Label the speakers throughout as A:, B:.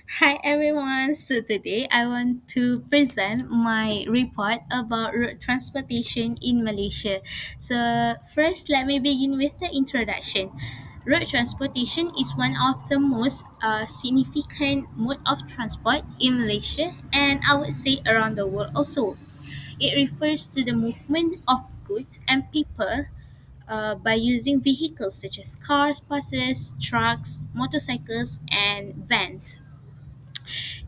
A: Hi everyone. So today I want to present my report about road transportation in Malaysia. So first let me begin with the introduction. Road transportation is one of the most significant mode of transport in Malaysia and I would say around the world also. It refers to the movement of goods and people by using vehicles such as cars, buses, trucks, motorcycles, and vans.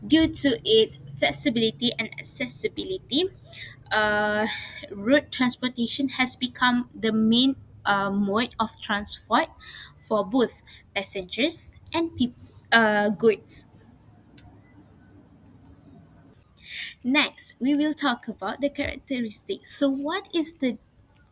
A: Due to its flexibility and accessibility, uh, road transportation has become the main mode of transport for both passengers and goods. Next, we will talk about the characteristics. So, what is the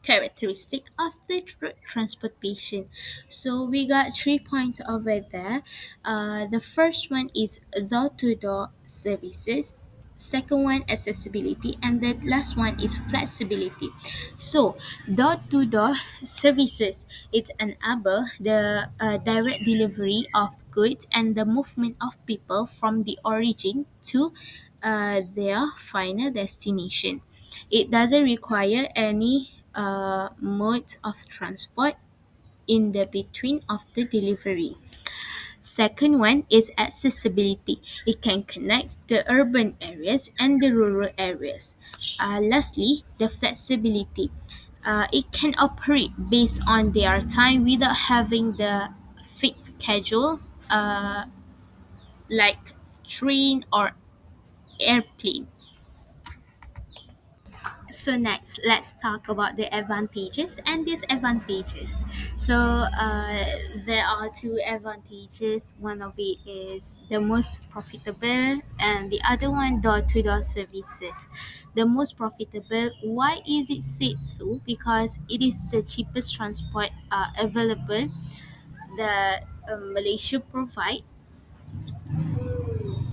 A: characteristic of the road transportation? So, we got 3 points over there. The first one is door-to-door services. Second one, accessibility, and the last one is flexibility. So, door-to-door services it enable the direct delivery of goods and the movement of people from the origin to their final destination. It doesn't require any mode of transport in the between of the delivery. Second one is accessibility. It can connect the urban areas and the rural areas. Lastly, the flexibility. It can operate based on their time without having the fixed schedule like train or airplane. So next, let's talk about the advantages and disadvantages. So there are two advantages. One of it is the most profitable, and the other one door-to-door services. The most profitable. Why is it said so? Because it is the cheapest transport available that Malaysia provide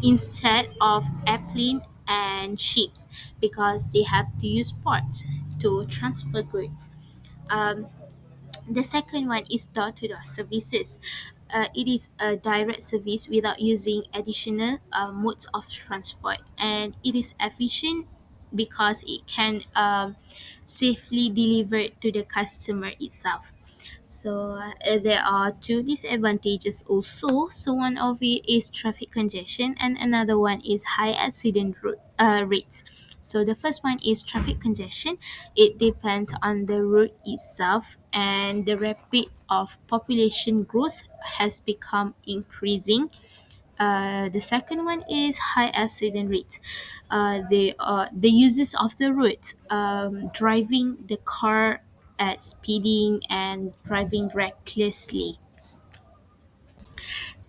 A: instead of airplane and ships because they have to use ports to transfer goods. Um, the second one is door-to-door services. It is a direct service without using additional modes of transport, and it is efficient because it can safely deliver to the customer itself. So there are two disadvantages also. So one of it is traffic congestion, and another one is high rates. So the first one is traffic congestion. It depends on the route itself, and the rapid of population growth has become increasing. The second one is high accident rates. The uses of the route, driving the car at speeding and driving recklessly.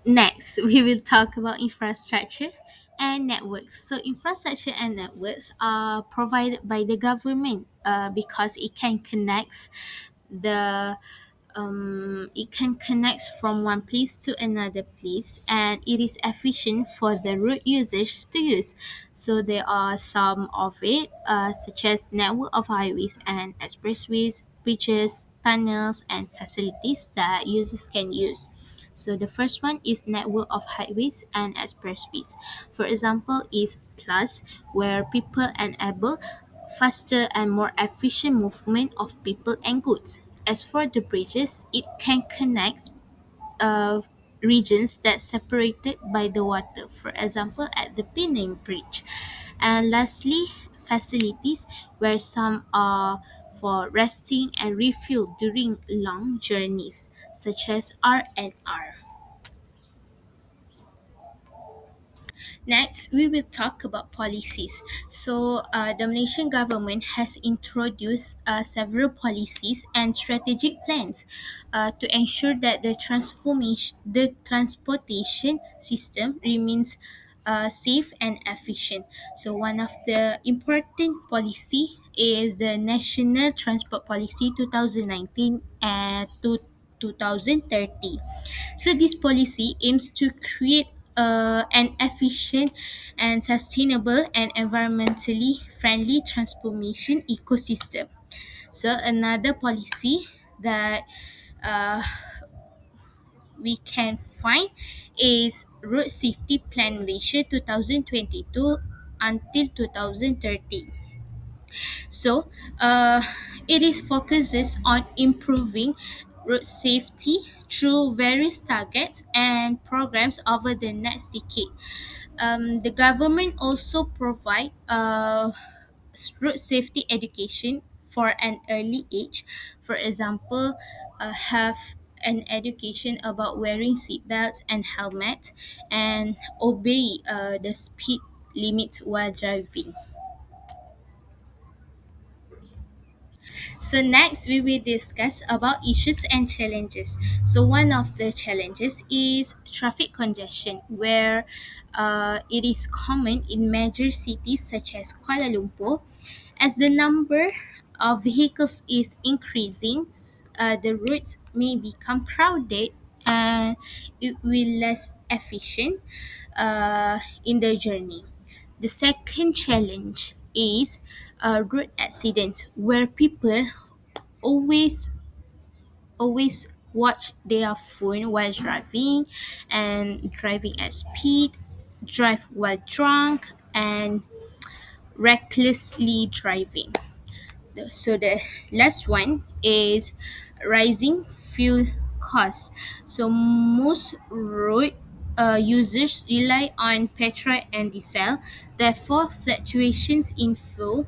A: Next, we will talk about infrastructure and networks. So, infrastructure and networks are provided by the government because the it can connect from one place to another place, and it is efficient for the road users to use. So there are some of it such as network of highways and expressways, bridges, tunnels, and facilities that users can use. So the first one is network of highways and expressways. For example, is plus where people enable faster and more efficient movement of people and goods. As for the bridges, it can connect uh, regions that separated by the water, for example, at the Penang Bridge. And lastly, facilities where some are for resting and refuel during long journeys, such as R&R. Next, we will talk about policies. So, the Malaysian government has introduced several policies and strategic plans to ensure that the transportation system remains safe and efficient. So, one of the important policy is the National Transport Policy 2019 to 2030. So this policy aims to create an efficient and sustainable and environmentally friendly transformation ecosystem. So another policy that uh, we can find is Road Safety Plan Malaysia 2022 until 2030. So, it is focuses on improving road safety through various targets and programs over the next decade. The government also provide road safety education for an early age. For example, have an education about wearing seatbelts and helmet and obey the speed limits while driving. So next we will discuss about issues and challenges. So one of the challenges is traffic congestion, where it is common in major cities such as Kuala Lumpur. As the number of vehicles is increasing, the routes may become crowded and it will less efficient in the journey. The second challenge is road accidents, where people always always watch their phone while driving and driving at speed, drive while drunk, and recklessly driving. So the last one is rising fuel costs. So most road users rely on petrol and diesel. Therefore, fluctuations in fuel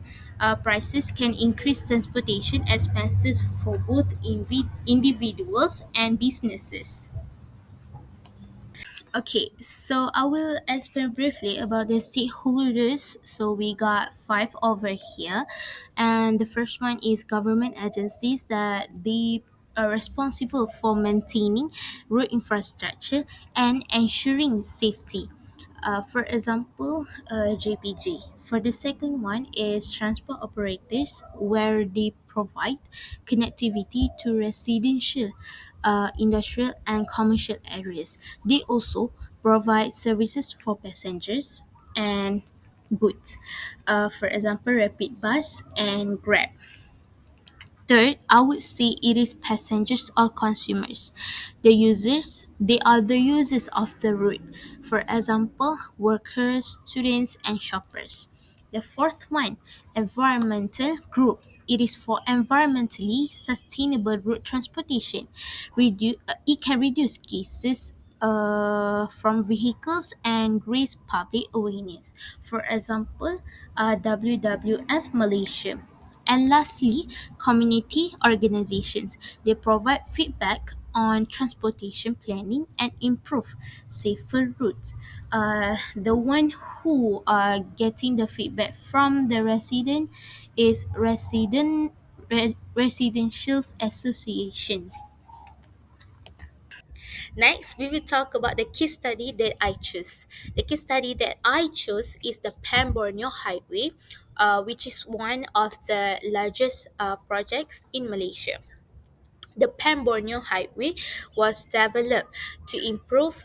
A: prices can increase transportation expenses for both individuals and businesses. Okay, so I will explain briefly about the stakeholders. So we got five over here, and the first one is government agencies that they are responsible for maintaining road infrastructure and ensuring safety. For example, JPG. For the second one is transport operators, where they provide connectivity to residential, industrial, and commercial areas. They also provide services for passengers and goods. For example, Rapid Bus and Grab. Third, I would say it is passengers or consumers. The users, they are the users of the route. For example, workers, students, and shoppers. The fourth one, environmental groups. It is for environmentally sustainable road transportation. It can reduce cases from vehicles and raise public awareness. For example, WWF Malaysia. And lastly, community organizations. They provide feedback on transportation planning and improve safer routes. The one who are getting the feedback from the resident is residential association. Next, we will talk about the case study that I choose. The case study that I chose is the Pan Borneo Highway, which is one of the largest projects in Malaysia. The Pan Borneo Highway was developed to improve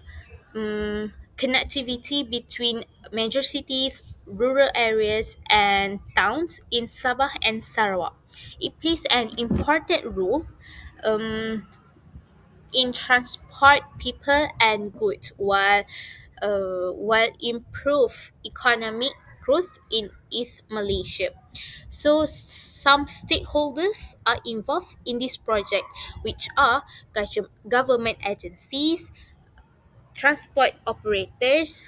A: connectivity between major cities, rural areas, and towns in Sabah and Sarawak. It plays an important role um, in transport people and goods while improve economic growth in East Malaysia. So some stakeholders are involved in this project, which are government agencies, transport operators,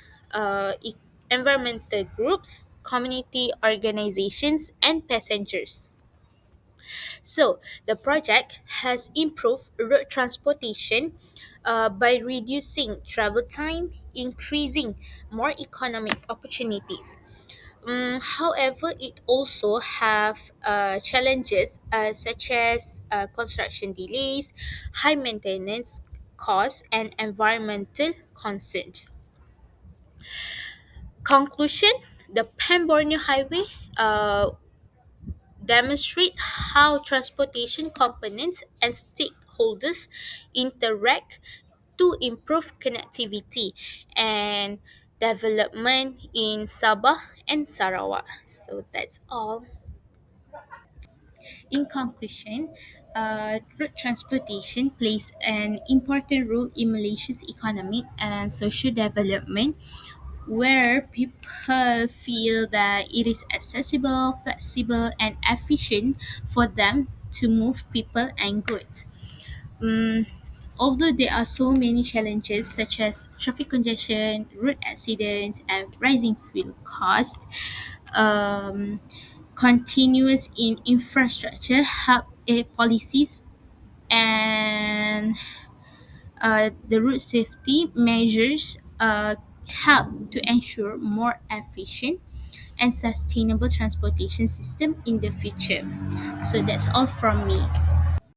A: environmental groups, community organizations, and passengers. So, the project has improved road transportation by reducing travel time, increasing more economic opportunities. However, it also have challenges such as construction delays, high maintenance costs, and environmental concerns. Conclusion: the Pan Borneo Highway demonstrate how transportation components and stakeholders interact to improve connectivity and development in Sabah and Sarawak. So that's all. In conclusion, road transportation plays an important role in Malaysia's economic and social development, where people feel that it is accessible, flexible, and efficient for them to move people and goods. Mm, Although there are so many challenges such as traffic congestion, road accidents, and rising fuel costs, um, continuous in infrastructure help policies and the road safety measures help to ensure more efficient and sustainable transportation system in the future. So that's all from me.